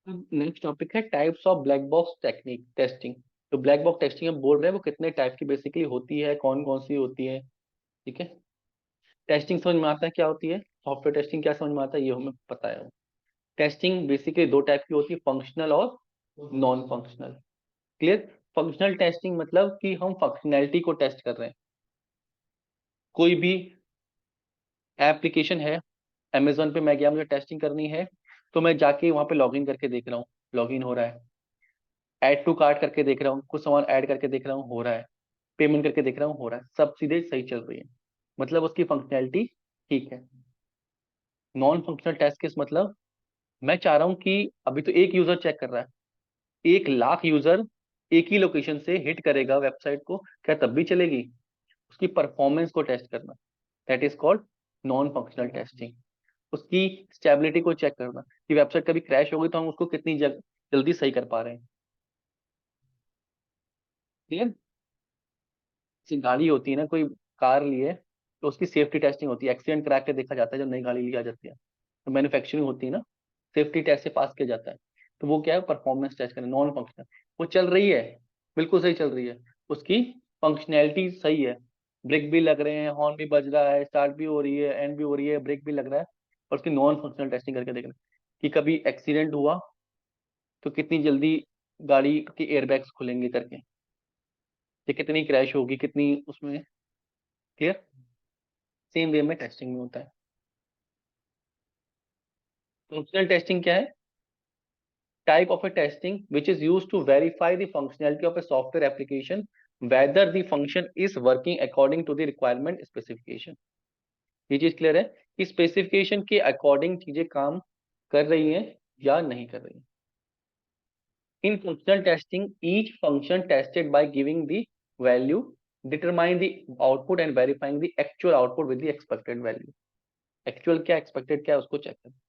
Next topic है types of black box technique testing. तो black box testing हम बोल रहे हैं वो कितने टाइप की बेसिकली होती है, कौन कौन सी होती है। ठीक है, टेस्टिंग समझ में आता है क्या होती है, सॉफ्टवेयर टेस्टिंग क्या समझ में आता है, ये हमें पता है। टेस्टिंग बेसिकली दो टाइप की होती है, फंक्शनल और non functional. Clear. Functional testing मतलब कि हम फंक्शनैलिटी को टेस्ट कर रहे हैं। कोई भी एप्लीकेशन है, अमेजोन पे मैं गया, मुझे टेस्टिंग करनी है, तो मैं जाके वहां पे लॉगिन करके देख रहा हूँ, लॉगिन हो रहा है। ऐड टू कार्ट करके देख रहा हूँ, कुछ सामान ऐड करके देख रहा हूँ, हो रहा है। पेमेंट करके देख रहा हूँ, हो रहा है, सब सीधे सही चल रही है, मतलब उसकी फंक्शनैलिटी ठीक है। नॉन फंक्शनल टेस्ट केस मतलब मैं चाह रहा हूँ कि अभी तो एक यूजर चेक कर रहा है, 1 लाख यूजर एक ही लोकेशन से हिट करेगा वेबसाइट को, क्या तब भी चलेगी? उसकी परफॉर्मेंस को टेस्ट करना, that is called non functional testing. उसकी स्टेबिलिटी को चेक करना कि वेबसाइट कभी क्रैश हो गई तो हम उसको कितनी जल्दी सही कर पा रहे हैं। क्लियर। जैसे गाड़ी होती है ना, कोई कार लिए तो उसकी सेफ्टी टेस्टिंग होती है, एक्सीडेंट करा के देखा जाता है जब नई गाड़ी ली आ जाती है, तो मैन्युफैक्चरिंग होती है ना, सेफ्टी टेस्ट से पास किया जाता है। तो वो क्या है, परफॉर्मेंस टेस्ट करना, नॉन फंक्शनल। वो चल रही है, बिल्कुल सही चल रही है, उसकी फंक्शनैलिटी सही है, ब्रेक भी लग रहे हैं, हॉर्न भी बज रहा है, स्टार्ट भी हो रही है, एंड भी हो रही है, ब्रेक भी लग रहा है, और उसकी नॉन फंक्शनल टेस्टिंग करके देखना कि कभी एक्सीडेंट हुआ तो कितनी जल्दी गाड़ी के एयरबैग्स खुलेंगे करके, ये कितनी क्रैश होगी, कितनी उसमें। क्लियर। सेम वे में टेस्टिंग में होता है। फंक्शनल टेस्टिंग क्या है? Type of a testing which is used to verify the functionality of a software application whether the function is working according to the requirement specification। ये चीज clear है कि स्पेसिफिकेशन के अकॉर्डिंग चीजें काम कर रही हैं या नहीं कर रही। इन functional testing each function tested by giving the value determine the output and verifying the actual output with the expected value. Actual क्या, एक्सपेक्टेड क्या है, उसको चेक करना।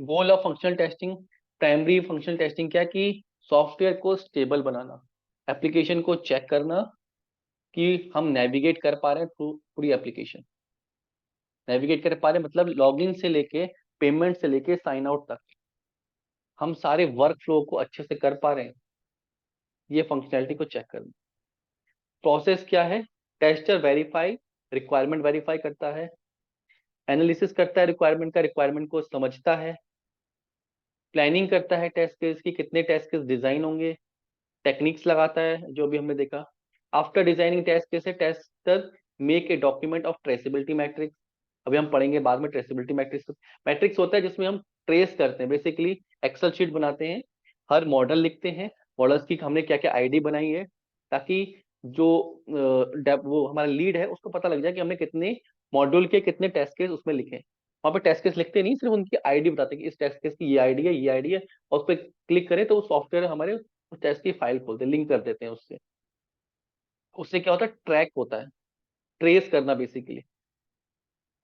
Goal of functional testing, primary functional testing क्या है कि software को stable बनाना, application को चेक करना कि हम नेविगेट कर पा रहे हैं थ्रू पूरी एप्लीकेशन। नेविगेट कर पा रहे हैं मतलब लॉगिन से लेके पेमेंट से लेके साइन आउट तक हम सारे वर्क फ्लो को अच्छे से कर पा रहे हैं, ये फंक्शनैलिटी को चेक करना। प्रोसेस क्या है? टेस्टर वेरीफाई, रिक्वायरमेंट वेरीफाई करता है, एनालिसिस करता है रिक्वायरमेंट का, रिक्वायरमेंट को समझता है, प्लानिंग करता है टेस्ट केस की, कितने टेस्ट केस डिजाइन होंगे, टेक्निक्स लगाता है जो भी हमने देखा। After designing test case, tester make a document of traceability matrix. अभी हम पढ़ेंगे बाद में ट्रेसेबिलिटी मैट्रिक्स। मैट्रिक्स होता है जिसमें हम ट्रेस करते हैं, बेसिकली एक्सेल शीट बनाते हैं, हर मॉडल लिखते हैं, मॉडल्स की हमने क्या क्या आईडी बनाई है, ताकि जो वो हमारा लीड है उसको पता लग जाए कि हमने कितने मॉड्यूल के कितने टेस्ट केस उसमें लिखे हैं। वहां पे टेस्ट केस लिखते नहीं, सिर्फ उनकी आईडी बताते हैं कि इस टेस्ट केस की ये आईडी है, ये आईडी है, और उस पर क्लिक करें तो वो सॉफ्टवेयर हमारे उस टेस्ट की फाइल खोलते हैं, लिंक कर देते हैं उससे। उससे क्या होता है, ट्रैक होता है, ट्रेस करना बेसिकली।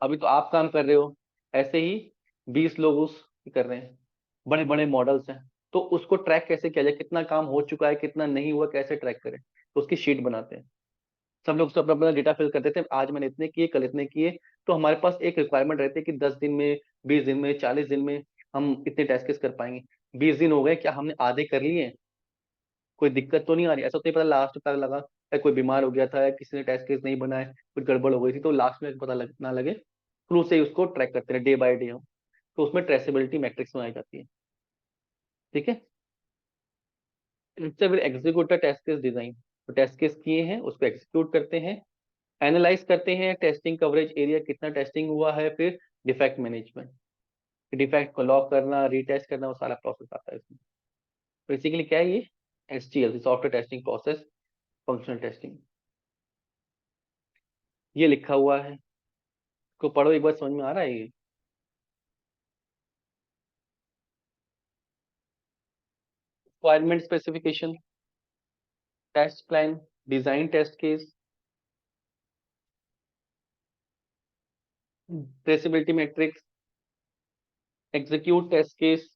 अभी तो आप काम कर रहे हो, ऐसे ही 20 लोग उस कर रहे हैं, बड़े बड़े मॉडल्स हैं, तो उसको ट्रैक कैसे किया जाए, कितना काम हो चुका है, कितना नहीं हुआ, कैसे ट्रैक करें, तो उसकी शीट बनाते हैं। सब लोग उसको अपना अपना डेटा फिल कर देते हैं, आज मैंने इतने किए, कल इतने किए। तो हमारे पास एक रिक्वायरमेंट रहती है कि 10 दिन में, 20 दिन में, 40 दिन में हम इतने टेस्ट केस कर पाएंगे। 20 दिन हो गए, क्या हमने आधे कर लिए? कोई दिक्कत तो नहीं आ रही? ऐसा तो नहीं पता लास्ट पता लगा या कोई बीमार हो गया था या किसी ने टेस्ट केस नहीं बनाए, कुछ गड़बड़ हो गई थी, तो लास्ट में पता ना लगे, शुरू से ही उसको ट्रैक करते रहे डे बाय डे हम। तो उसमें ट्रेसेबिलिटी मैट्रिक्स बनाई जाती है। ठीक है। इससे फिर एग्जीक्यूट टेस्ट केस डिजाइन, तो टेस्ट केस किए हैं उसको एग्जीक्यूट करते हैं, एनालाइज करते हैं टेस्टिंग कवरेज एरिया कितना टेस्टिंग हुआ है, फिर डिफेक्ट मैनेजमेंट, डिफेक्ट को लॉक करना, रीटेस्ट करना, वो सारा प्रोसेस आता है इसमें। बेसिकली क्या है ये, STL, software testing process, functional testing, ये लिखा हुआ है, को पढ़ो एक बार, समझ में आ रहा है ये? Requirement specification, test plan, design test case, traceability matrix, execute test case,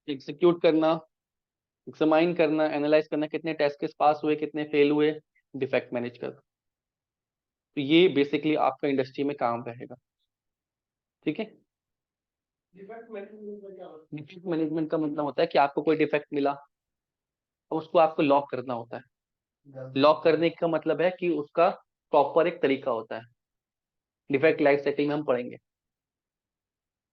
execute करना, एग्जामाइन करना, एनालाइज करना कितने टेस्ट केस पास हुए, कितने फेल हुए, डिफेक्ट मैनेज करना। तो ये बेसिकली आपका इंडस्ट्री में काम रहेगा। ठीक है। डिफेक्ट मैनेजमेंट का मतलब होता है कि आपको कोई डिफेक्ट मिला तो उसको आपको लॉक करना होता है। लॉक करने का मतलब है कि उसका प्रॉपर एक तरीका होता है, डिफेक्ट लाइफ साइकिल में हम पढ़ेंगे।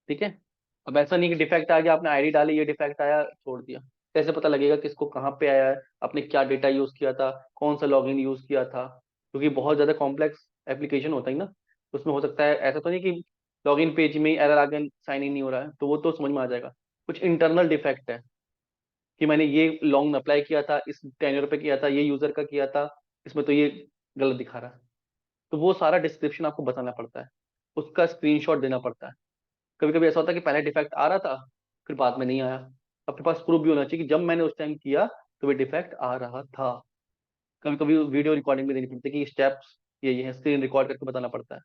ठीक है। अब ऐसा नहीं कि डिफेक्ट आ गया, आपने आईडी डाली, ये डिफेक्ट आया, छोड़ दिया। कैसे पता लगेगा किसको कहाँ पे आया है, आपने क्या डेटा यूज किया था, कौन सा लॉगिन यूज किया था? क्योंकि बहुत ज्यादा कॉम्प्लेक्स एप्लीकेशन होता है ना, उसमें हो सकता है ऐसा तो नहीं कि लॉगिन पेज में एरर आ गया, साइन इन नहीं हो रहा है, तो वो तो समझ में आ जाएगा। कुछ इंटरनल डिफेक्ट है कि मैंने ये लॉन्ग अप्लाई किया था, इस टेन्योर पे किया था, ये यूजर का किया था, इसमें तो ये गलत दिखा रहा है। तो वो सारा डिस्क्रिप्शन आपको बताना पड़ता है, उसका स्क्रीनशॉट देना पड़ता है। कभी कभी ऐसा होता है कि पहले डिफेक्ट आ रहा था, फिर बाद में नहीं आया। आपके पास प्रूफ भी होना चाहिए कि जब मैंने उस टाइम किया तो वो डिफेक्ट आ रहा था। कभी कभी वीडियो रिकॉर्डिंग भी देनी पड़ती है कि स्टेप्स ये है, स्क्रीन रिकॉर्ड करके बताना पड़ता है।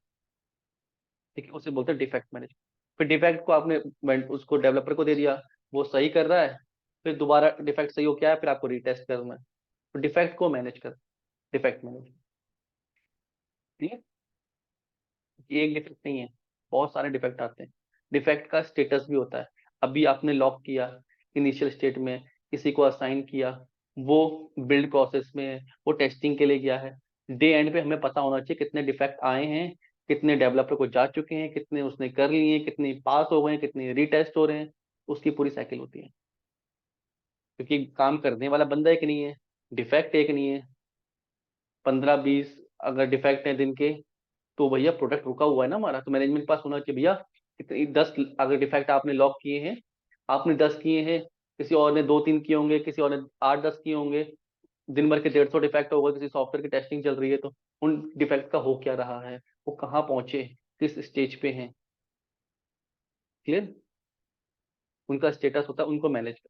ठीक है, उसे बोलते हैं डिफेक्ट मैनेजमेंट। फिर डिफेक्ट को आपने उसको डेवलपर को दे दिया, वो सही कर रहा है, फिर दोबारा डिफेक्ट सही हो क्या है, फिर आपको रीटेस्ट करना है। तो डिफेक्ट को मैनेज कर, डिफेक्ट मैनेज। ठीक है। ये एक डिफेक्ट नहीं है, बहुत सारे डिफेक्ट आते हैं। डिफेक्ट का स्टेटस भी होता है। अभी आपने लॉक किया इनिशियल स्टेट में, किसी को असाइन किया, वो बिल्ड प्रोसेस में है, वो टेस्टिंग के लिए गया है। डे एंड पे हमें पता होना चाहिए कितने डिफेक्ट आए हैं, कितने डेवलपर को जा चुके हैं, कितने उसने कर लिए हैं, कितने पास हो गए हैं, कितने रीटेस्ट हो रहे हैं। उसकी पूरी साइकिल होती है, क्योंकि काम करने वाला बंदा एक नहीं है, डिफेक्ट एक नहीं है, 15-20 अगर डिफेक्ट है दिन के, तो भैया प्रोडक्ट रुका हुआ है ना हमारा। तो मैनेजमेंट पास होना चाहिए भैया, इतनी 10 अगर डिफेक्ट आपने लॉक किए हैं, आपने 10 किए हैं, किसी और ने 2-3 किए होंगे, किसी और ने 8-10 किए होंगे, दिन भर के 150 डिफेक्ट होगा, किसी सॉफ्टवेयर की टेस्टिंग चल रही है, तो उन डिफेक्ट का हो क्या रहा है, वो कहाँ पहुंचे, किस स्टेज पे हैं। क्लियर? उनका स्टेटस होता है, उनको मैनेज कर।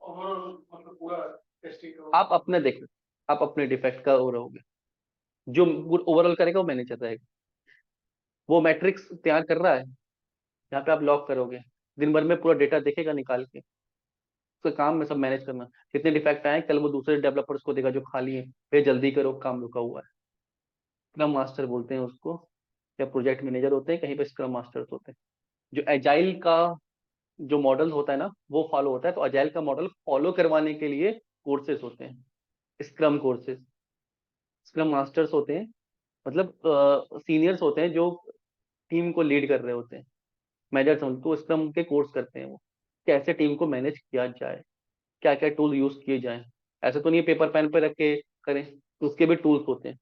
मतलब पूरा टेस्टिंग आप अपने देखो, आप अपने डिफेक्ट का वो रहोगे, जो ओवरऑल करेगा वो मैनेजर रहेगा। वो मैट्रिक्स तैयार कर रहा है, यहाँ पे आप लॉक करोगे, दिन भर में पूरा डेटा देखेगा निकाल के, उसका काम में सब मैनेज करना। कितने डिफेक्ट आए, कल वो दूसरे डेवलपर्स को देगा जो खाली है, वे जल्दी करो काम रुका हुआ है। स्क्रम मास्टर बोलते हैं उसको, या प्रोजेक्ट मैनेजर होते हैं, कहीं पे स्क्रम मास्टर्स होते हैं। जो एजाइल का जो मॉडल होता है ना, वो फॉलो होता है, तो एजाइल का मॉडल फॉलो करवाने के लिए कोर्सेज होते हैं, स्क्रम कोर्सेज। स्क्रम मास्टर्स होते हैं, मतलब सीनियर्स होते हैं जो टीम को लीड कर रहे होते हैं, मैनेजर समझ, तो स्क्रम के कोर्स करते हैं वो, कैसे टीम को मैनेज किया जाए, क्या क्या टूल यूज किए जाएं। ऐसे तो नहीं पेपर पेन पे रख के करें, तो उसके भी टूल्स होते हैं,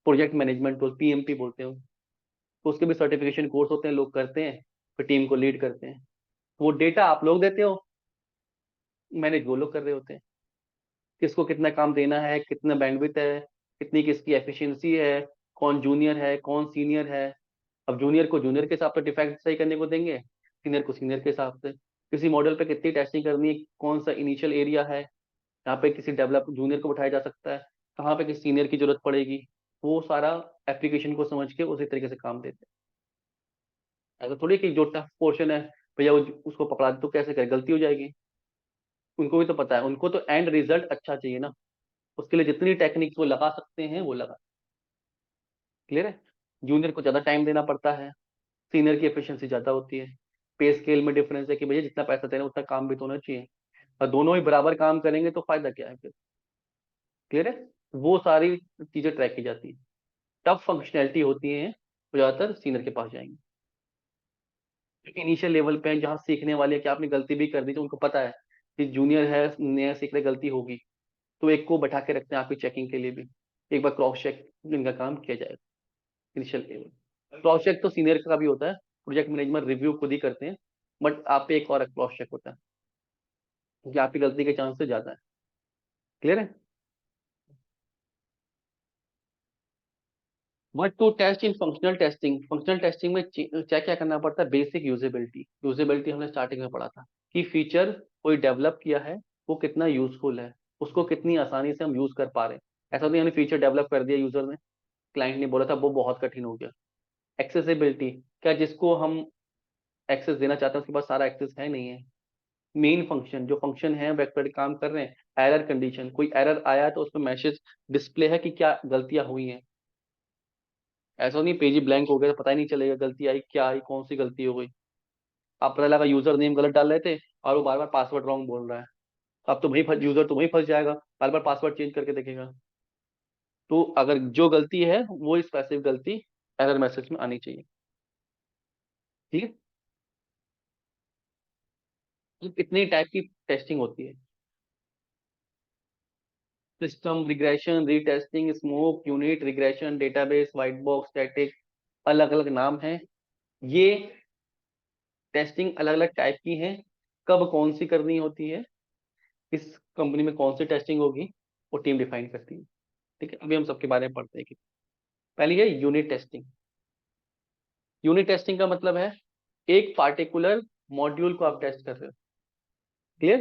प्रोजेक्ट मैनेजमेंट टूल, पीएमपी बोलते हैं, तो उसके भी सर्टिफिकेशन कोर्स होते हैं, लोग करते हैं, फिर टीम को लीड करते हैं। वो डेटा आप लोग देते हो, मैनेज वो लोग कर रहे होते हैं, किसको कितना काम देना है, कितना बैंडविड्थ है, कितनी किसकी एफिशिएंसी है, कौन जूनियर है कौन सीनियर है। अब जूनियर को जूनियर के हिसाब से डिफेक्ट सही करने को देंगे, सीनियर को सीनियर के हिसाब से। किसी मॉडल पे कितनी टेस्टिंग करनी है, कौन सा इनिशियल एरिया है, यहाँ पे किसी डेवलप जूनियर को बैठाया जा सकता है, कहाँ पे किसी सीनियर की जरूरत पड़ेगी, वो सारा एप्लीकेशन को समझ के उसी तरीके से काम देते हैं। ऐसा थोड़ी कि जो टफ पोर्शन है भैया वो उसको पकड़ा दे तो कैसे करे, गलती हो जाएगी। उनको भी तो पता है, उनको तो एंड रिजल्ट अच्छा चाहिए ना, उसके लिए जितनी टेक्निक्स वो लगा सकते हैं वो लगा। क्लियर है? जूनियर को ज्यादा टाइम देना पड़ता है, सीनियर की एफिशिएंसी ज्यादा होती है। पे स्केल में डिफरेंस है कि भैया जितना पैसा देना उतना काम भी तो होना चाहिए, और दोनों ही बराबर काम करेंगे तो फायदा क्या है फिर। क्लियर है? वो सारी चीजें ट्रैक की जाती है। टफ फंक्शनैलिटी होती है वो ज्यादातर सीनियर के पास जाएंगे। इनिशियल लेवल पे हैं जहाँ सीखने वाले हैं, कि आपने गलती भी कर दी तो उनको पता है कि जूनियर है, नया सीख रहे, गलती होगी, तो एक को बैठा के रखते हैं आपकी चेकिंग के लिए भी, एक बार क्रॉस चेक इनका काम किया जाएगा। इनिशियल लेवल क्रॉस चेक तो सीनियर का भी होता है, प्रोजेक्ट मैनेजमेंट रिव्यू खुद ही करते हैं, बट आप पे एक और क्रॉस चेक होता है, क्योंकि आपकी गलती के चांसेस ज्यादा है। क्लियर है? But to test in functional testing, functional testing में चेक क्या करना पड़ता है, बेसिक यूजेबिलिटी। यूजेबिलिटी हमने स्टार्टिंग में पढ़ा था कि फीचर कोई डेवलप किया है वो कितना यूजफुल है, उसको कितनी आसानी से हम यूज कर पा रहे हैं। ऐसा नहीं हमने फीचर डेवलप कर दिया, यूजर ने, क्लाइंट ने बोला था, वो बहुत कठिन हो गया। एक्सेसिबिलिटी, क्या जिसको हम एक्सेस देना चाहते हैं उसके पास सारा एक्सेस है नहीं है। मेन फंक्शन, जो फंक्शन है वेब पर काम कर रहे हैं, एरर कंडीशन, कोई एरर आया है तो उसमें मैसेज डिस्प्ले है कि क्या गलतियां हुई हैं। ऐसा नहीं पेज ही ब्लैंक हो गया, पता ही नहीं चलेगा गलती आई क्या आई, कौन सी गलती हो गई। आप पता लगा यूजर नेम गलत डाल रहे थे और वो बार बार पासवर्ड रॉन्ग बोल रहा है, अब तो वही यूजर तो वही फंस जाएगा, बार बार पासवर्ड चेंज करके देखेगा। तो अगर जो गलती है वो स्पेसिफिक गलती एरर मैसेज में आनी चाहिए। ठीक है। तो इतनी टाइप की टेस्टिंग होती है, system regression, retesting, smoke, unit regression, database, white box, static, अलग अलग नाम है। ये टेस्टिंग अलग अलग टाइप की है, कब कौन सी करनी होती है, इस कंपनी में कौन सी टेस्टिंग होगी, वो टीम डिफाइन करती है। ठीक है, अभी हम सबके बारे में पढ़ते हैं कि पहली है यूनिट टेस्टिंग। यूनिट टेस्टिंग का मतलब है एक पार्टिकुलर मॉड्यूल को आप टेस्ट कर रहे हो। क्लियर?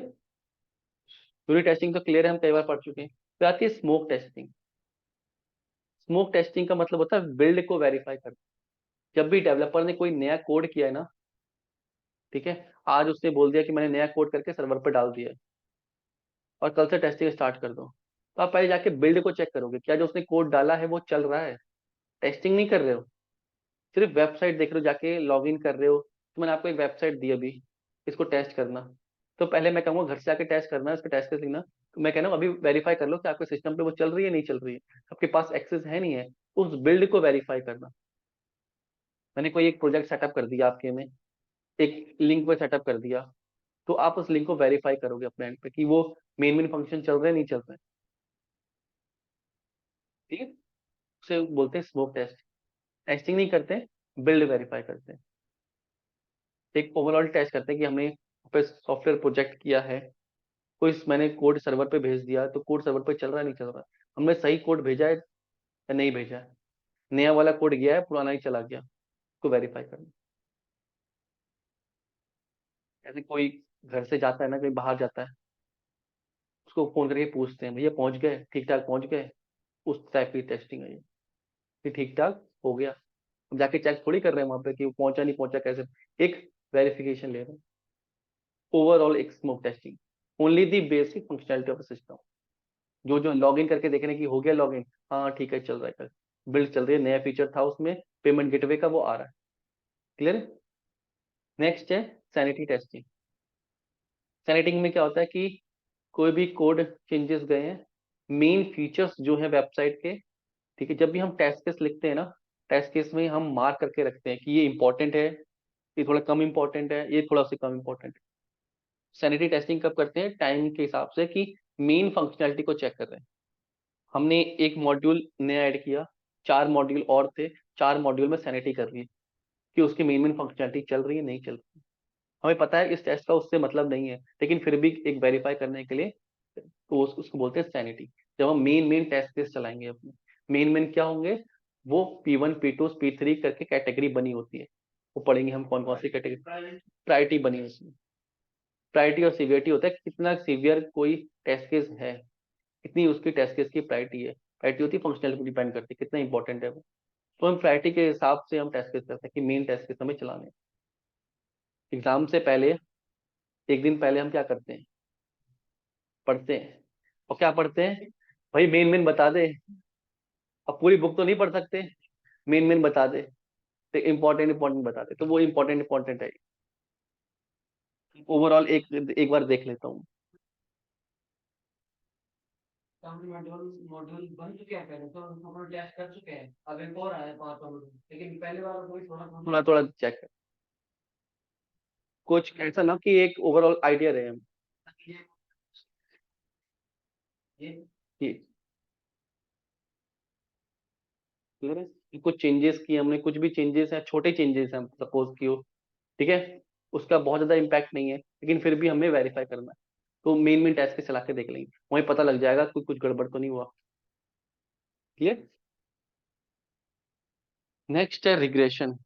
यूनिट टेस्टिंग तो क्लियर है, हम कई बार पढ़ चुके हैं। फिर आती है स्मोक टेस्टिंग। स्मोक टेस्टिंग का मतलब होता है बिल्ड को वेरीफाई करना। जब भी डेवलपर ने कोई नया कोड किया है ना, ठीक है, आज उसने बोल दिया कि मैंने नया कोड करके सर्वर पर डाल दिया है और कल से टेस्टिंग स्टार्ट कर दो, तो आप पहले जाके बिल्ड को चेक करोगे, क्या जो उसने कोड डाला है वो चल रहा है। टेस्टिंग नहीं कर रहे हो, सिर्फ वेबसाइट देख रहे हो, जाके लॉग इन कर रहे हो। तो मैंने आपको एक वेबसाइट दी अभी, इसको टेस्ट करना, तो पहले मैं कहूँगा घर से आके टेस्ट करना, इसका टेस्ट केस लिखना। तो मैं कह रहा हूँ अभी वेरीफाई कर लो कि आपके सिस्टम पे वो चल रही है नहीं चल रही है, आपके पास एक्सेस है नहीं है, उस बिल्ड को वेरीफाई करना। मैंने कोई एक प्रोजेक्ट सेटअप कर दिया आपके में, एक लिंक पे सेटअप कर दिया, तो आप उस लिंक को वेरीफाई करोगे अपने एंड पे कि वो मेन मेन फंक्शन चल रहे हैं नहीं चल रहे हैं। ठीक है, उसे बोलते हैं स्मोक टेस्ट। टेस्टिंग नहीं करते, बिल्ड वेरीफाई करते हैं। एक ओवरऑल टेस्ट करते हैं कि हमने पे सॉफ्टवेयर प्रोजेक्ट किया है, कोई मैंने कोड सर्वर पे भेज दिया, तो कोड सर्वर पे चल रहा है नहीं चल रहा है, हमने सही कोड भेजा है या नहीं भेजा है, नया वाला कोड गया है पुराना ही चला गया, उसको वेरीफाई करना। ऐसे कोई घर से जाता है ना, कहीं बाहर जाता है, उसको फोन करके पूछते हैं भैया पहुंच गए, ठीक ठाक पहुंच गए, उस टाइप की टेस्टिंग है ये, कि ठीक ठाक हो गया। हम जाके चेक थोड़ी कर रहे हैं वहां पे कि वो पहुंचा नहीं पहुंचा कैसे, एक वेरिफिकेशन ले रहे हैं। ओवरऑल एक smoke testing, only the basic functionality of system, जो जो लॉग इन करके देखने की हो गया लॉग इन, हाँ ठीक है चल रहा है, कर बिल्ड चल रही है, नया फीचर था उसमें पेमेंट गेटवे का वो आ रहा है। क्लियर है? नेक्स्ट है सैनिटी टेस्टिंग। सैनिटिंग में क्या होता है कि कोई भी कोड चेंजेस गए हैं, मेन फीचर्स जो है वेबसाइट के, ठीक है, जब भी हम टेस्ट केस लिखते हैं ना, टेस्ट केस में हम मार्क करके रखते हैं कि ये इंपॉर्टेंट है, ये थोड़ा कम इंपॉर्टेंट है, ये थोड़ा से कम इंपॉर्टेंट है। सैनिटी टेस्टिंग कब करते हैं? टाइम के हिसाब से, कि मेन फंक्शनैलिटी को चेक कर रहे हैं। हमने एक मॉड्यूल नया ऐड किया, 4 मॉड्यूल और थे, 4 मॉड्यूल में सैनिटी कर रही है कि उसकी मेन मेन फंक्शनैलिटी चल रही है नहीं चल रही है। हमें पता है इस टेस्ट का उससे मतलब नहीं है, लेकिन फिर भी एक वेरीफाई करने के लिए, तो उसको बोलते हैं सैनिटी। जब हम मेन मेन टेस्ट केस चलाएंगे अपने, मेन मेन क्या होंगे, वो P1 P2 P3 करके कैटेगरी बनी होती है, वो पढ़ेंगे हम कौन कौन सी कैटेगरी, प्रायोरिटी बनी है उसमें। प्रायोरिटी और सीवियरिटी होता है कि कितना सीवियर कोई टेस्ट केस है, कितनी उसकी टेस्ट केस की प्रायोरिटी है। प्रायोरिटी होती है फंक्शनल पे डिपेंड करती है कितना इंपॉर्टेंट है वो। तो हम प्रायोरिटी के हिसाब से हम टेस्ट केस करते हैं कि मेन टेस्ट केस हमें चलाने हैं। एग्जाम से पहले एक दिन पहले हम क्या करते हैं, पढ़ते हैं। और क्या पढ़ते हैं? भाई मेन मेन बता दे, अब पूरी बुक तो नहीं पढ़ सकते, मेन मेन बता दे, तो इंपॉर्टेंट इंपॉर्टेंट बता दे, तो वो इंपॉर्टेंट इंपॉर्टेंट है। ओवरऑल एक एक बार देख लेता हूँ। मॉड्यूल मॉड्यूल बन चुके हैं पहले, तो हम लोग टेस्ट कर चुके हैं, अब एक और आया 5 मॉड्यूल, लेकिन पहले वाला कोई थोड़ा थोड़ा थोड़ा चेक कर, कुछ ऐसा ना कि एक ओवरऑल आइडिया रहे हम। ये ये ये क्लियर है? कुछ चेंजेस किए हमने, कुछ भी चेंजेस है, छोटे चेंजेस हैं सपोज की हो, ठीक है, उसका बहुत ज्यादा इम्पैक्ट नहीं है, लेकिन फिर भी हमें वेरीफाई करना है, तो मेन मेन टेस्ट के चला के देख लेंगे, वहीं पता लग जाएगा कुछ कुछ गड़बड़ तो नहीं हुआ। क्लियर? नेक्स्ट है रिग्रेशन।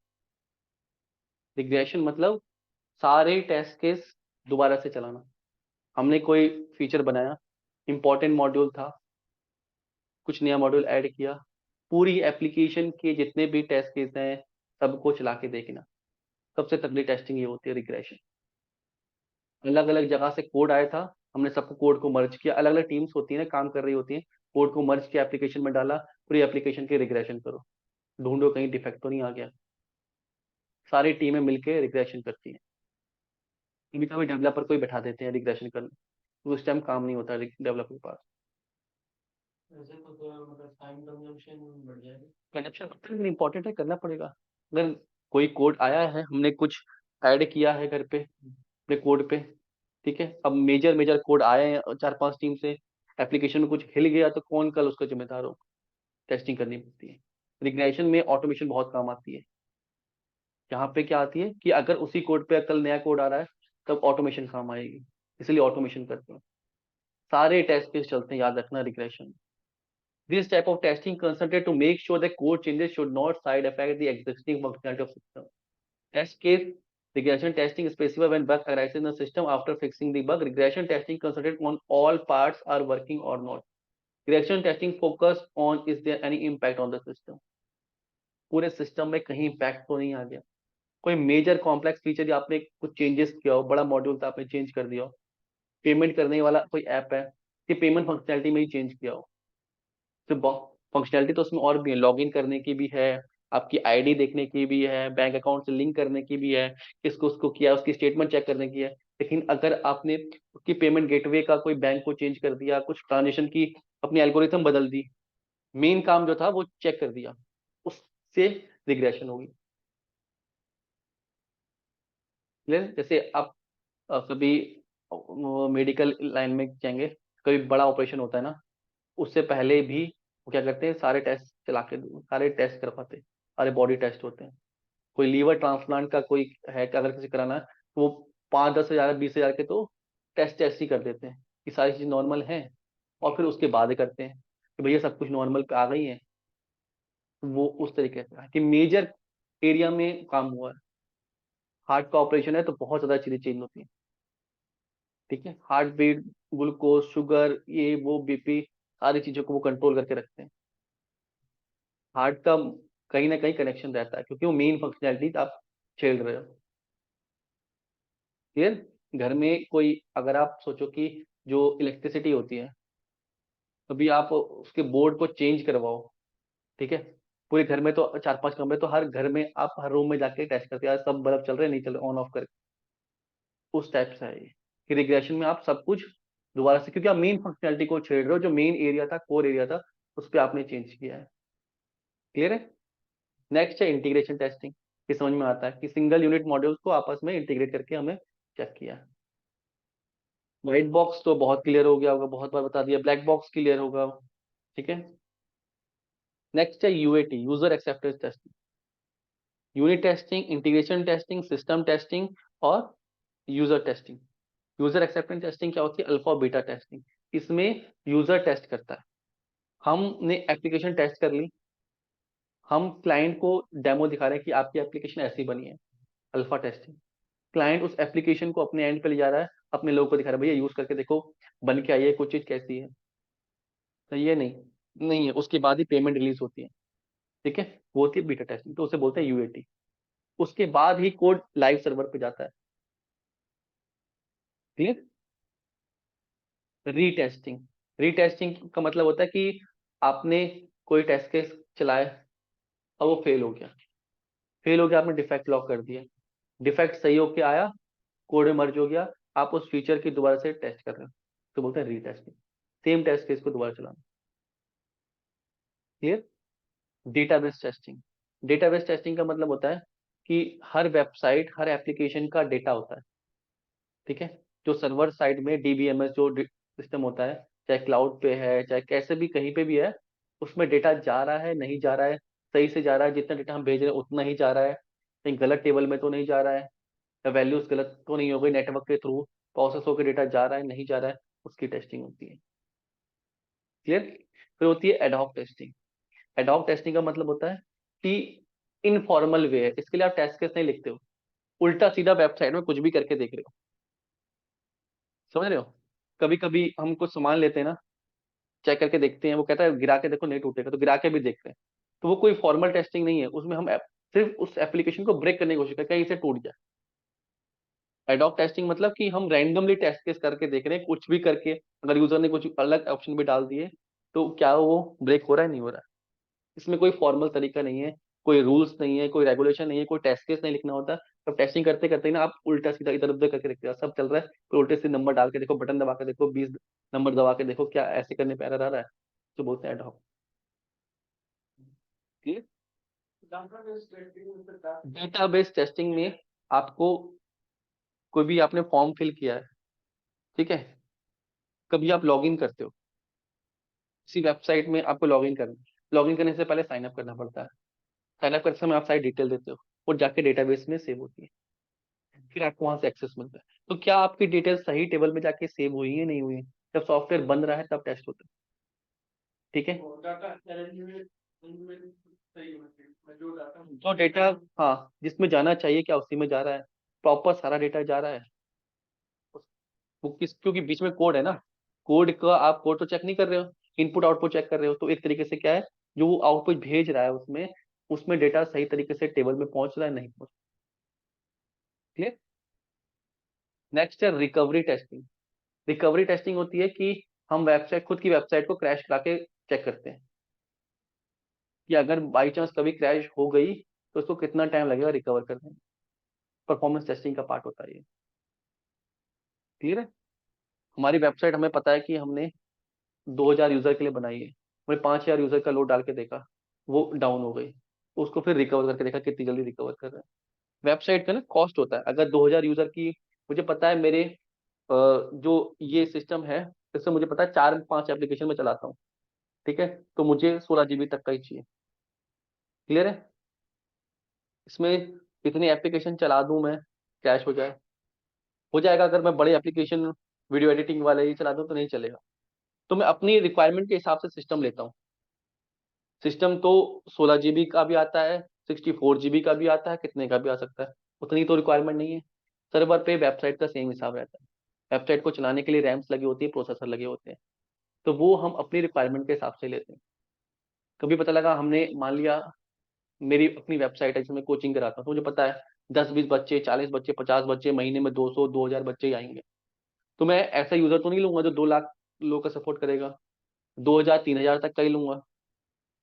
रिग्रेशन मतलब सारे टेस्ट केस दोबारा से चलाना। हमने कोई फीचर बनाया, इंपॉर्टेंट मॉड्यूल था, कुछ नया मॉड्यूल ऐड किया, पूरी एप्लीकेशन के जितने भी टेस्ट केस हैं सबको चला के देखना। सबसे तगड़ी टेस्टिंग ये होती है रिग्रेशन। अलग अलग जगह से कोड आया था, हमने सबको कोड को मर्ज किया, अलग अलग टीम्स होती है ना काम कर रही होती है, कोड को मर्ज किया एप्लीकेशन में डाला, पूरी एप्लीकेशन की रिग्रेशन करो। ढूंढो कहीं डिफेक्ट तो नहीं आ गया। सारी टीमें मिलके रिग्रेशन करती हैं। कभी कभी डेवलपर को ही बैठा देते हैं रिग्रेशन करने, तो उस टाइम काम नहीं होता डेवलपर के पास। ऐसे तो थोड़ा मतलब टाइम कंजम्पशन बढ़ जाएगा। कंजप्शन इंपॉर्टेंट है, करना पड़ेगा। अगर कोई कोड आया है, हमने कुछ ऐड किया है घर पे अपने कोड पे, ठीक है, अब मेजर मेजर कोड आए हैं 4-5 टीम से, एप्लीकेशन में कुछ हिल गया तो कौन कल उसका जिम्मेदार हो? टेस्टिंग करनी पड़ती है। रिग्रेशन में ऑटोमेशन बहुत काम आती है। यहाँ पे क्या आती है कि अगर उसी कोड पे कल नया कोड आ रहा है, तब ऑटोमेशन काम आएगी, इसलिए ऑटोमेशन करते हैं। सारे टेस्ट केस चलते हैं, याद रखना regression. This type of testing concentrated to make sure that code changes should not side affect the existing functionality of system. Test case regression testing specify when bug arises in the system after fixing the bug. Regression testing concentrated on all parts are working or not. Regression testing focus on is there any impact on the system. पूरे system में कहीं impact तो नहीं आ गया, कोई major complex feature या आपने कुछ चेंजेस किया हो, बड़ा मॉड्यूल था आपने चेंज कर दिया हो, पेमेंट करने वाला कोई ऐप है कि पेमेंट फंक्शनैलिटी में ही चेंज किया हो। तो फंक्शनैलिटी तो उसमें और भी है, लॉगिन करने की भी है, आपकी आईडी देखने की भी है, बैंक अकाउंट से लिंक करने की भी है, किसको उसको किया उसकी स्टेटमेंट चेक करने की है। लेकिन अगर आपने उसकी पेमेंट गेटवे का कोई बैंक को चेंज कर दिया, कुछ ट्रांजेक्शन की अपनी एल्गोरिथम बदल दी, मेन काम जो था वो चेक कर दिया, उससे रिग्रेशन होगी। क्लियर? जैसे आप कभी मेडिकल लाइन में जाएंगे, कभी बड़ा ऑपरेशन होता है ना, उससे पहले भी वो क्या करते हैं, सारे टेस्ट चला के सारे टेस्ट करवाते हैं, सारे बॉडी टेस्ट होते हैं। कोई लीवर ट्रांसप्लांट का कोई है कि अगर किसी कराना है, तो वो 5-10 हज़ार 20 हज़ार के तो टेस्ट ही कर देते हैं कि सारी चीज नॉर्मल है, और फिर उसके बाद करते हैं कि भैया सब कुछ नॉर्मल पे आ गई है। तो वो उस तरीके से है कि मेजर एरिया में काम हुआ है। हार्ट का ऑपरेशन है तो बहुत ज्यादा चीजें चेंज होती हैं, ठीक है, हार्ट बीट, ग्लूकोज, शुगर, ये वो, बीपी, सारी चीजों को वो कंट्रोल करके रखते हैं। हार्ट का कहीं ना कहीं कनेक्शन रहता है, क्योंकि वो मेन फंक्शनैलिटी आप छेड़ रहे हो। क्लियर? घर में कोई अगर आप सोचो कि जो इलेक्ट्रिसिटी होती है, कभी आप उसके बोर्ड को चेंज करवाओ, ठीक है, पूरे घर में तो 4-5 कमरे, तो हर घर में आप हर रूम में जाके टेस्ट करते हैं सब बल्ब चल रहे हैं नहीं चल रहे, ऑन ऑफ करके। उस टाइप से है ये कि रिग्रेशन में आप सब कुछ दोबारा से, क्योंकि आप मेन फंक्शनैलिटी को छेड़ रहे हो, जो मेन एरिया था, कोर एरिया था, उस पर आपने चेंज किया है। क्लियर है? नेक्स्ट है इंटीग्रेशन टेस्टिंग। ये समझ में आता है कि सिंगल यूनिट मॉड्यूल्स को आपस में इंटीग्रेट करके हमें चेक किया है। व्हाइट बॉक्स तो बहुत क्लियर हो गया होगा, बहुत बार बता दिया, ब्लैक बॉक्स क्लियर होगा, ठीक है। नेक्स्ट है UAT, user acceptance testing. Unit testing, integration testing, system testing और user testing. User acceptance testing क्या होती है? अल्फा और बीटा टेस्टिंग। इसमें यूजर टेस्ट करता है, हमने एप्लीकेशन टेस्ट कर ली, हम क्लाइंट को डेमो दिखा रहे हैं कि आपकी एप्लीकेशन ऐसी बनी है, अल्फा टेस्टिंग। क्लाइंट उस एप्लीकेशन को अपने एंड पे ले जा रहा है, अपने लोगों को दिखा रहा है, भैया यूज करके देखो, बन के आई है, कुछ चीज कैसी है। तो ये नहीं नहीं है, उसके बाद ही पेमेंट रिलीज होती है, ठीक है, वो होती है बीटा टेस्टिंग, तो उसे बोलते हैं यूएटी। उसके बाद ही कोड लाइव सर्वर पे जाता है। क्लियर? रीटेस्टिंग। रीटेस्टिंग का मतलब होता है कि आपने कोई टेस्ट केस चलाया और वो फेल हो गया, फेल हो गया, आपने डिफेक्ट लॉक कर दिया, डिफेक्ट सही होके आया, कोड में मर्ज हो गया, आप उस फीचर की दोबारा से टेस्ट कर रहे हो, तो बोलते हैं रीटेस्टिंग। सेम टेस्ट केस को दोबारा चलाना। Clear? Database testing. Database testing का मतलब होता है कि हर वेबसाइट, हर एप्लीकेशन का डेटा होता है, ठीक है, जो सर्वर साइड में डीबीएमएस जो सिस्टम होता है, चाहे क्लाउड पे है चाहे कैसे भी कहीं पे भी है, उसमें डेटा जा रहा है नहीं जा रहा है, सही से जा रहा है, जितना डेटा हम भेज रहे हैं उतना ही जा रहा है, कहीं गलत टेबल में तो नहीं जा रहा है, या वैल्यूज गलत तो नहीं हो गई, नेटवर्क के थ्रू प्रोसेस होकर डेटा जा रहा है नहीं जा रहा है, उसकी टेस्टिंग होती है। क्लियर? फिर होती है एडहॉक टेस्टिंग। एडहॉक टेस्टिंग का मतलब होता है कि इनफॉर्मल वे है, इसके लिए आप टेस्ट केस नहीं लिखते हो, उल्टा सीधा वेबसाइट में कुछ भी करके देख रहे हो। समझ रहे हो? कभी कभी हम कुछ सामान लेते हैं ना, चेक करके देखते हैं, वो कहता है गिरा के देखो नहीं टूटेगा, तो गिरा के भी देखते हैं, तो वो कोई फॉर्मल टेस्टिंग नहीं है, उसमें हम सिर्फ उस एप्लीकेशन को ब्रेक करने की कोशिश करते हैं, कहीं से टूट जाए। एडॉक टेस्टिंग मतलब कि हम रैंडमली टेस्ट केस करके देख रहे हैं, कुछ भी करके, अगर यूजर ने कुछ अलग ऑप्शन भी डाल दिए तो क्या वो ब्रेक हो रहा है नहीं हो रहा है। इसमें कोई फॉर्मल तरीका नहीं है कोई रूल्स नहीं है, कोई रेगुलेशन नहीं है, कोई टेस्ट केस नहीं लिखना होता। तो टेस्टिंग करते करते ना आप उल्टा सीधा इधर उधर करके रखते हो, सब चल रहा है, फिर उल्टे से नंबर डाल के देखो, बटन दबा के देखो, 20 नंबर दबा के देखो, क्या ऐसे करने पे एरर आ रहा है, तो बोलते हैं एडहॉक। डेटाबेस टेस्टिंग में आपको, कोई भी आपने फॉर्म फिल किया है, ठीक है, कभी आप लॉग इन करते हो किसी वेबसाइट में, आपको लॉग इन करना है, लॉग इन करने से पहले साइन अप करना पड़ता है, साइन अप करते समय आप सारी डिटेल देते हो, और जाके डेटाबेस में सेव होती है, फिर आपको वहां से एक्सेस मिलता है। तो क्या आपकी डिटेल सही टेबल में जाके सेव हुई है नहीं हुई है, जब सॉफ्टवेयर बन रहा है तब टेस्ट होता है, ठीक है। जो डेटा, हाँ, जिसमें जाना चाहिए क्या उसी में जा रहा है, प्रॉपर सारा डेटा जा रहा है। वो किस, क्योंकि बीच में कोड है ना, कोड का आप कोड तो चेक नहीं कर रहे हो, इनपुट आउटपुट चेक कर रहे हो, तो एक तरीके से क्या है, जो वो आउटपुट भेज रहा है उसमें, उसमें डेटा सही तरीके से टेबल में पहुंच रहा है नहीं पहुंच। क्लियर। नेक्स्ट है रिकवरी टेस्टिंग। रिकवरी टेस्टिंग होती है कि हम वेबसाइट, खुद की वेबसाइट को क्रैश करा के चेक करते हैं कि अगर बाई चांस कभी क्रैश हो गई तो उसको कितना टाइम लगेगा रिकवर करने में। परफॉर्मेंस टेस्टिंग का पार्ट होता है ये। क्लियर है। हमारी वेबसाइट, हमें पता है कि हमने 2000 यूजर के लिए बनाई है, हमने 5000 यूजर का लोड डाल के देखा, वो डाउन हो गई, तो उसको फिर रिकवर करके देखा कितनी जल्दी रिकवर कर रहा है। वेबसाइट का ना कॉस्ट होता है, अगर 2000 यूजर की, मुझे पता है मेरे जो ये सिस्टम है, इससे मुझे पता है 4-5 एप्लीकेशन में चलाता हूँ, ठीक है, तो मुझे 16 GB तक का ही चाहिए। क्लियर है। इसमें इतनी एप्लीकेशन चला दूं मैं, क्रैश हो जाएगा, अगर मैं बड़े एप्लीकेशन वीडियो एडिटिंग वाले ही चला दूं तो नहीं चलेगा। तो मैं अपनी रिक्वायरमेंट के हिसाब से सिस्टम लेता हूँ। सिस्टम तो 16 GB का भी आता है, 64 GB का भी आता है, कितने का भी आ सकता है, उतनी तो रिक्वायरमेंट नहीं है। सर्वर पे वेबसाइट का सेम हिसाब रहता है, वेबसाइट को चलाने के लिए रैम्स लगी होती है, प्रोसेसर लगे होते हैं, तो वो हम अपनी रिक्वायरमेंट के हिसाब से लेते हैं। कभी पता लगा, हमने मान लिया मेरी अपनी वेबसाइट है जिसमें कोचिंग कराता हूँ, तो मुझे पता है 10-20 बच्चे, 40 बच्चे, 50 बच्चे, महीने में 200-2000 बच्चे ही आएंगे, तो मैं ऐसा यूजर तो नहीं लूंगा जो 2 लाख लोग का सपोर्ट करेगा, 2000-3000 तक का ही लूंगा,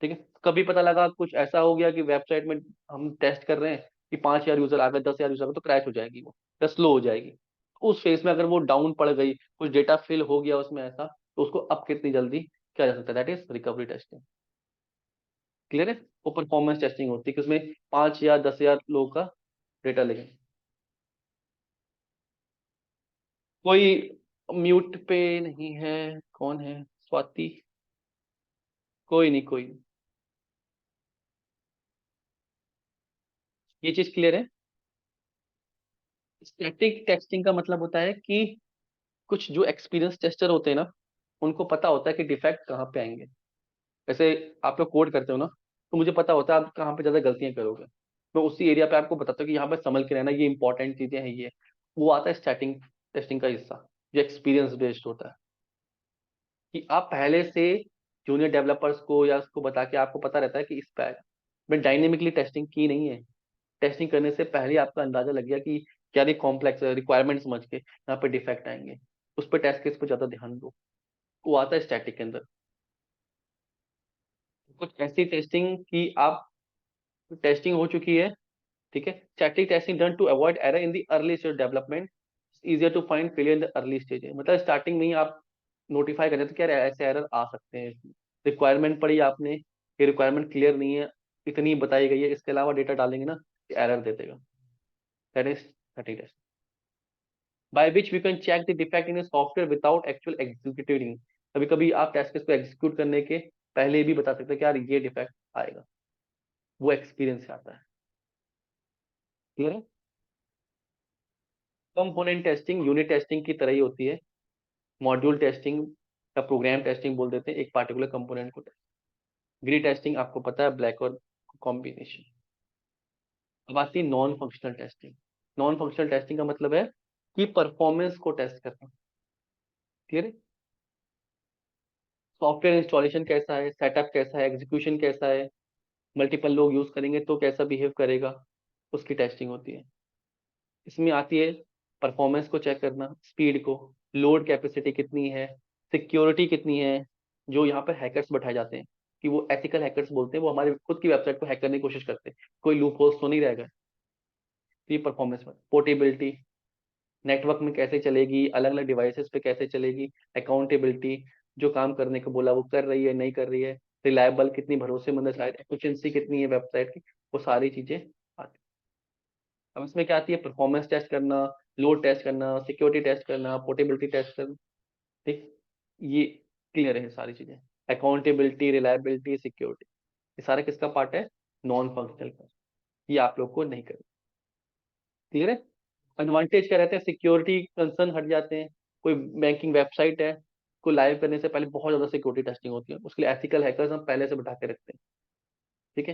ठीक है। कभी पता लगा कुछ ऐसा हो गया कि वेबसाइट में हम टेस्ट कर रहे हैं कि 5000 यूजर आ गए, 10,000 यूजर आ गए, तो क्रैश हो जाएगी वो, या स्लो हो जाएगी। उस फेज में अगर वो डाउन पड़ गई, कुछ डेटा फिल हो गया उसमें ऐसा, तो उसको अब कितनी जल्दी किया जा सकता है, that is recovery testing. Clear है। वो परफॉर्मेंस टेस्टिंग होती है कि उसमें 5 या 10,000 लोगों का डेटा लगे। कोई म्यूट पे नहीं है, कौन है, स्वाति, कोई नहीं, कोई नहीं। ये चीज क्लियर है। स्टैटिक टेस्टिंग का मतलब होता है कि कुछ जो एक्सपीरियंस टेस्टर होते हैं ना, उनको पता होता है कि डिफेक्ट कहाँ पे आएंगे। जैसे आप लोग कोड करते हो ना, तो मुझे पता होता है आप कहाँ पे ज्यादा गलतियां करोगे, मैं उसी एरिया पे आपको बताता हूँ कि यहाँ पे संभल के रहना, ये इंपॉर्टेंट चीजें हैं ये। वो आता है स्टैटिंग टेस्टिंग का हिस्सा, जो एक्सपीरियंस बेस्ड होता है, कि आप पहले से जूनियर डेवलपर्स को या उसको बता के आपको पता रहता है कि इस पे आएगा। मैं डायनेमिकली टेस्टिंग की नहीं है, टेस्टिंग करने से पहले आपका अंदाजा लग गया कि क्या ये कॉम्प्लेक्स रिक्वायरमेंट समझ के यहाँ पे डिफेक्ट आएंगे, उस पर टेस्ट केस पर ज्यादा ध्यान दो। वो आता है स्टैटिक के अंदर। कुछ ऐसी टेस्टिंग की आप, टेस्टिंग हो चुकी है, ठीक है, static testing done to avoid error in the early stage development, easier to find failure in the early stage, मतलब स्टार्टिंग में ही आप नोटिफाई करें तो क्या ऐसे एरर आ सकते हैं। रिक्वायरमेंट पढ़ी आपने, ये रिक्वायरमेंट क्लियर नहीं है, इतनी बताई गई है, इसके अलावा डेटा डालेंगे ना, एरर दे देगा। That is static test, by which we can check the defect in a software without actual executing। कभी कभी आप टेस्ट केस को एग्जीक्यूट करने के पहले भी बता सकते हैं कि यार ये डिफेक्ट आएगा, वो एक्सपीरियंस से आता है। क्लियर है। कंपोनेंट टेस्टिंग यूनिट टेस्टिंग की तरह ही होती है, मॉड्यूल टेस्टिंग या प्रोग्राम टेस्टिंग बोल देते हैं एक पार्टिकुलर कंपोनेंट को। ग्री टेस्टिंग आपको पता है, ब्लैक और कॉम्बिनेशन। अब आती है non functional testing. Non functional testing का मतलब है कि परफॉर्मेंस को टेस्ट करना। क्लियर है। सॉफ्टवेयर इंस्टॉलेशन कैसा है, सेटअप कैसा है, एग्जीक्यूशन कैसा है, मल्टीपल लोग यूज करेंगे तो कैसा बिहेव करेगा, उसकी टेस्टिंग होती है। इसमें आती है परफॉर्मेंस को चेक करना, स्पीड को, लोड कैपेसिटी कितनी है, सिक्योरिटी कितनी है, जो यहाँ पर हैकर्स बैठाए जाते हैं, कि वो एथिकल हैकर्स बोलते हैं, वो हमारे खुद की वेबसाइट को हैक करने की कोशिश करते हैं, कोई लूप होल्स तो नहीं रहेगा। तो ये परफॉर्मेंस में पोर्टेबिलिटी, नेटवर्क में कैसे चलेगी, अलग अलग डिवाइसेस पे कैसे चलेगी, अकाउंटेबिलिटी, जो काम करने को बोला वो कर रही है नहीं कर रही है, रिलायबल कितनी भरोसेमंद है साइट, एफिशिएंसी कितनी है वेबसाइट की, वो सारी चीजें आती हैं। अब इसमें क्या आती है, परफॉर्मेंस टेस्ट करना, लोड टेस्ट करना, सिक्योरिटी टेस्ट करना, पोर्टेबिलिटी टेस्ट करना। ठीक, ये क्लियर है सारी चीजें। अकाउंटेबिलिटी, रिलायबिलिटी, सिक्योरिटी, ये सारा किसका पार्ट है, नॉन फंक्शनल का। ये आप लोग को नहीं करना। क्लियर है। एडवांटेज क्या रहते हैं, सिक्योरिटी कंसर्न हट जाते हैं। कोई बैंकिंग वेबसाइट है, को लाइव करने से पहले बहुत ज्यादा सिक्योरिटी टेस्टिंग होती है, उसके लिए एथिकल हैकर्स हम पहले से बैठा के रखते हैं। ठीक है,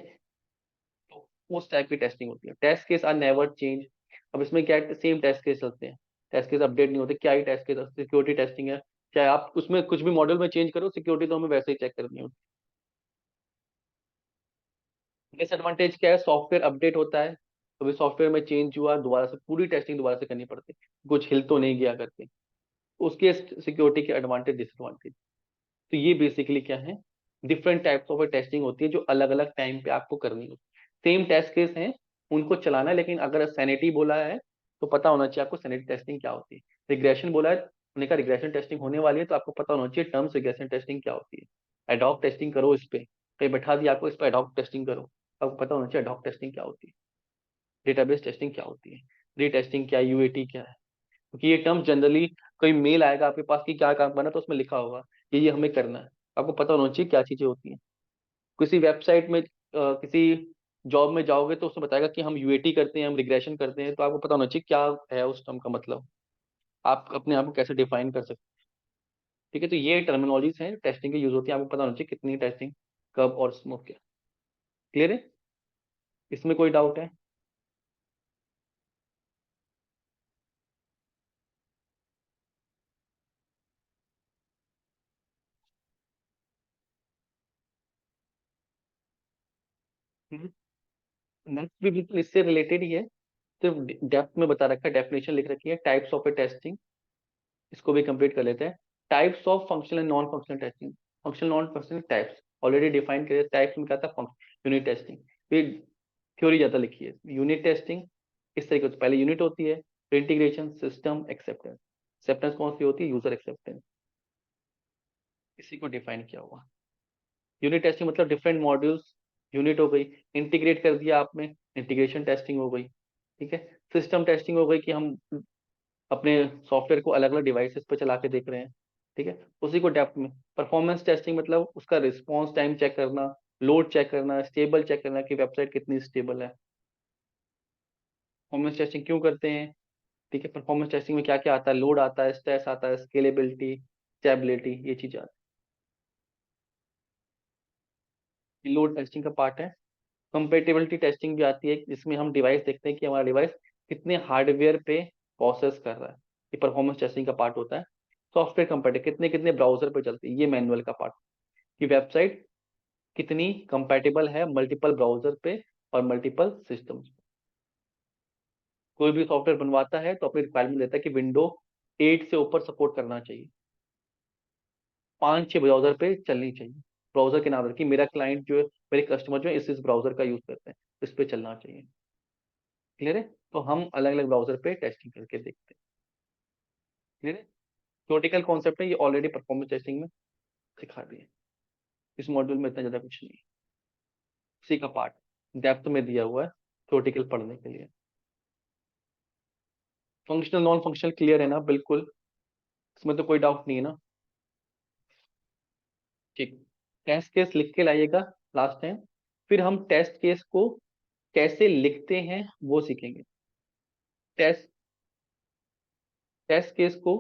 तो उस टाइप की टेस्टिंग होती है। Test case are never change. अब इसमें क्या है, सेम टेस्ट केस चलते हैं, टेस्ट केस अपडेट नहीं होते। क्या ही टेस्ट केस, सिक्योरिटी टेस्टिंग है, चाहे आप उसमें कुछ भी मॉडल में चेंज करो, सिक्योरिटी तो हमें वैसे ही चेक करनी होती है। डिसएडवांटेज क्या है, सॉफ्टवेयर अपडेट होता है, तो सॉफ्टवेयर में चेंज हुआ, दोबारा से पूरी टेस्टिंग दोबारा से करनी पड़ती है, कुछ हिल तो नहीं गया करके। उसके सिक्योरिटी के एडवांटेज डिसएडवांटेज। तो ये बेसिकली क्या है, डिफरेंट टाइप्स ऑफ टेस्टिंग होती है जो अलग अलग टाइम पे आपको करनी होती है। सेम टेस्ट केस है, उनको चलाना है, लेकिन अगर सैनिटी बोला है तो पता होना चाहिए आपको सैनिटी टेस्टिंग क्या होती है। रिग्रेशन बोला है, उन्होंने कहा रिग्रेशन टेस्टिंग होने वाली है, तो आपको पता होना चाहिए टर्म्स रिग्रेशन टेस्टिंग क्या होती है। एडॉक टेस्टिंग करो, इस पे कहीं बैठा दिया आपको, इस पर एडॉक टेस्टिंग करो, आपको पता होना चाहिए एडॉक टेस्टिंग क्या होती है, डेटाबेस टेस्टिंग क्या होती है, रीटेस्टिंग क्या है, यूएटी क्या है। क्योंकि ये टर्म जनरली, कोई मेल आएगा आपके पास कि क्या काम करना है, तो उसमें लिखा होगा ये हमें करना है, आपको पता होना चाहिए क्या चीजें होती हैं। किसी वेबसाइट में किसी जॉब में जाओगे तो उसमें बताएगा कि हम यूएटी करते हैं, हम रिग्रेशन करते हैं, तो आपको पता होना चाहिए क्या है उस टर्म का मतलब, आप अपने आप को कैसे डिफाइन कर सकते हैं। ठीक है, तो ये टर्मिनोलॉजीज हैं टेस्टिंग की यूज होती है, आपको पता होना चाहिए कितनी टेस्टिंग कब और स्मोक क्या। क्लियर है, इसमें कोई डाउट है। नेक्स्ट भी बिल्कुल इससे रिलेटेड ही है, सिर्फ डेप्थ में बता रखा है, डेफिनेशन लिख रखी है, टाइप्स ऑफ ए टेस्टिंग, इसको भी कंप्लीट कर लेते हैं। Types of functional and non functional testing, functional non functional types already define करे। टाइप्स में क्या था, यूनिट टेस्टिंग, फिर थ्योरी ज्यादा लिखी है। यूनिट टेस्टिंग इस तरीके से, पहले यूनिट होती है, फिर इंटीग्रेशन, सिस्टम, एक्सेप्टेंस। एक्सेप्टेंस कौन सी होती है, यूजर एक्सेप्टेंस, इसी को डिफाइन किया हुआ। यूनिट टेस्टिंग मतलब डिफरेंट मॉड्यूल्स, यूनिट हो गई, इंटीग्रेट कर दिया आपने, इंटीग्रेशन टेस्टिंग हो गई। ठीक है, सिस्टम टेस्टिंग हो गई कि हम अपने सॉफ्टवेयर को अलग अलग डिवाइसेस पे चला के देख रहे हैं। ठीक है, उसी को डेप्थ में। परफॉर्मेंस टेस्टिंग मतलब उसका रिस्पॉन्स टाइम चेक करना, लोड चेक करना, स्टेबल चेक करना कि वेबसाइट कितनी स्टेबल है। परफॉर्मेंस टेस्टिंग क्यों करते हैं, ठीक है, परफॉर्मेंस टेस्टिंग में क्या क्या आता है, लोड आता है, स्ट्रेस आता है, स्केलेबिलिटी, स्टेबिलिटी, ये चीजें आती है, लोड टेस्टिंग का पार्ट है। कंपेटेबिलिटी टेस्टिंग भी आती है, जिसमें हम डिवाइस देखते हैं कि हमारा डिवाइस कितने हार्डवेयर पे प्रोसेस कर रहा है, ये परफॉर्मेंस टेस्टिंग का पार्ट होता है। सॉफ्टवेयर कंपेटेबिलिटी, कितने कितने ब्राउजर पे चलती है, ये मैनुअल का पार्ट, कि वेबसाइट कितनी कंपैटिबल है मल्टीपल ब्राउजर पे और मल्टीपल सिस्टम्स पे। कोई भी सॉफ्टवेयर बनवाता है तो अपनी रिक्वायरमेंट देता है कि विंडो 8 से ऊपर सपोर्ट करना चाहिए, 5-6 ब्राउजर पे चलनी चाहिए। ब्राउजर के नाम रखिए, मेरा क्लाइंट जो है, मेरे कस्टमर जो है इस ब्राउजर का यूज करते हैं, इस पे चलना चाहिए। क्लियर है, तो हम अलग अलग ब्राउजर पे टेस्टिंग करके देखते हैं। क्लियर है, थ्योरेटिकल कॉन्सेप्ट है, ये ऑलरेडी परफॉर्मेंस टेस्टिंग में सिखा दिए, इस मॉड्यूल में इतना ज्यादा कुछ नहीं है। उसी का पार्ट डेप्थ में दिया हुआ है थ्योरेटिकल पढ़ने के लिए। फंक्शनल नॉन फंक्शनल क्लियर है ना, बिल्कुल, इसमें तो कोई डाउट नहीं है ना। ठीक, टेस्ट केस लिख के लाइएगा लास्ट टाइम, फिर हम टेस्ट केस को कैसे लिखते हैं वो सीखेंगे। टेस्ट टेस्ट केस को,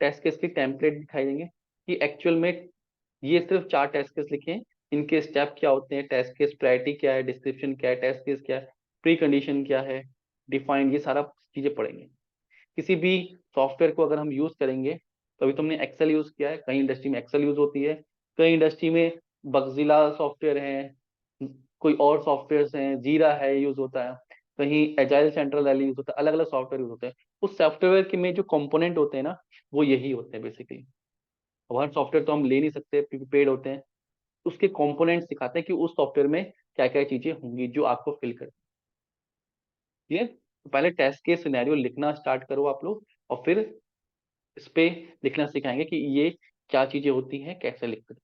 टेस्ट केस की टेम्पलेट दिखाई देंगे कि एक्चुअल में ये सिर्फ 4 टेस्ट केस लिखे हैं, इनके स्टेप क्या होते हैं, टेस्ट केस प्रायोरिटी क्या है, डिस्क्रिप्शन क्या है, टेस्ट केस क्या है, प्री कंडीशन क्या है, डिफाइंड, ये सारा चीजें पढ़ेंगे। किसी भी सॉफ्टवेयर को अगर हम यूज करेंगे, तो अभी तुमने एक्सेल यूज किया है, कई इंडस्ट्री में एक्सेल यूज होती है, कई इंडस्ट्री में बगजिला सॉफ्टवेयर है, कोई और सॉफ्टवेयर हैं, जीरा है यूज होता है, कहीं एजाइल सेंट्रल रैली यूज होता है, अलग अलग सॉफ्टवेयर यूज होते हैं। उस सॉफ्टवेयर के में जो कंपोनेंट होते हैं ना, वो यही होते हैं बेसिकली। अब हर सॉफ्टवेयर तो हम ले नहीं सकते क्योंकि पेड होते हैं, उसके कंपोनेंट्स दिखाते हैं कि उस सॉफ्टवेयर में क्या क्या चीजें होंगी जो आपको फिल कर। क्लियर? तो पहले टेस्ट केस सिनेरियो लिखना स्टार्ट करो आप लोग, और फिर इस पे लिखना सिखाएंगे कि ये क्या चीजें होती हैं, कैसे लिखते हैं।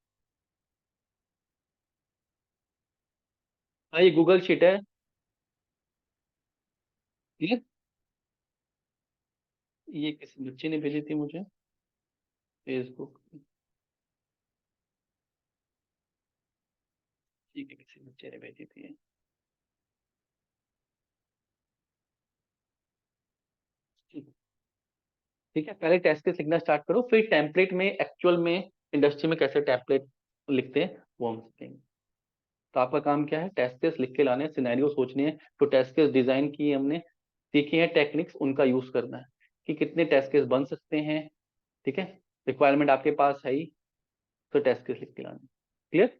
हाँ, ये गूगल शीट है। क्लियर? ये किसी बच्चे ने भेजी थी मुझे फेसबुक। ठीक है, किसी बच्चे ने भेजी थी। ठीक ठीक है, पहले टेस्ट केस लिखना स्टार्ट करो, फिर टेम्पलेट में एक्चुअल में इंडस्ट्री में कैसे टेम्पलेट लिखते हैं वो हम सीखेंगे। तो आपका काम क्या है, टेस्ट केस लिख के लाने हैं, सिनेरियो सोचने हैं, तो टेस्ट केस डिजाइन की हमने सीखी है टेक्निक्स, उनका यूज करना है कि कितने टेस्ट केस बन सकते हैं। ठीक है, रिक्वायरमेंट आपके पास है ही, तो टेस्ट केस लिख के लाना। क्लियर?